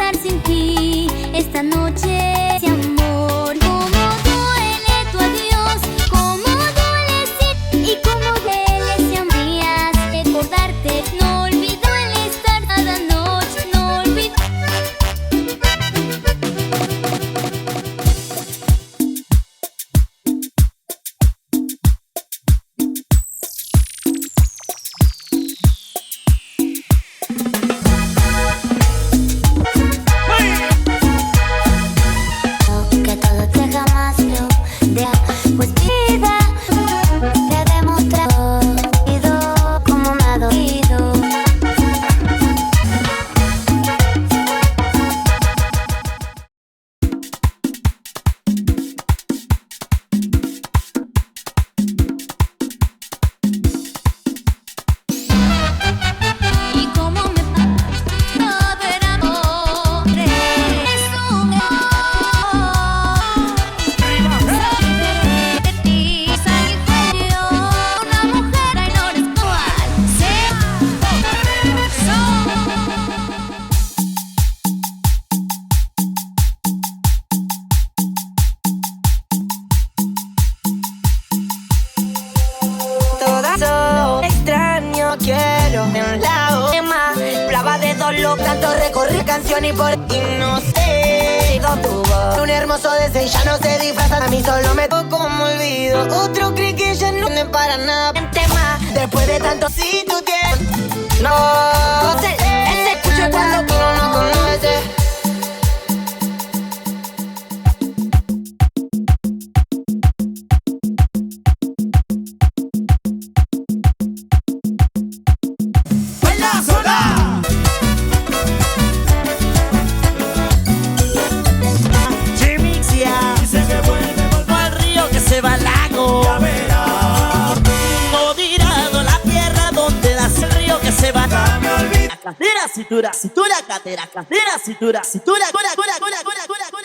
estar sin ti esta noche. Ese amor, cómo duele tu adiós, cómo duele y cómo duele si un día recordarte. No olvido el estar cada noche, no olvido. Que todo te jamás lo deja, pues vida te ha demostrado como me ha dolido. Y como me pasa ver amor, es un de ti, sacrificio. Una mujer ay no eres cual Todas son extraño, quiero un lado más. Plava de dolor, tanto recorrí canción y por ti no sé. Tu voz, un hermoso deseo, ya no se disfraza. A mí solo me tocó como olvido. Otro cree que ya no me para nada. Tema, después de tanto si tú tienes. No sé, se escucha cuando uno no conoce. ¡Baila sola! Chimixia dice que vuelve no al río que se va al lago. Ya verás. No dirado la tierra donde nace el río que se va. Ya me olvidé. Cadera, cintura, cintura, cadera, cadera, cintura, cintura, cura, cura, cura, cura, cura.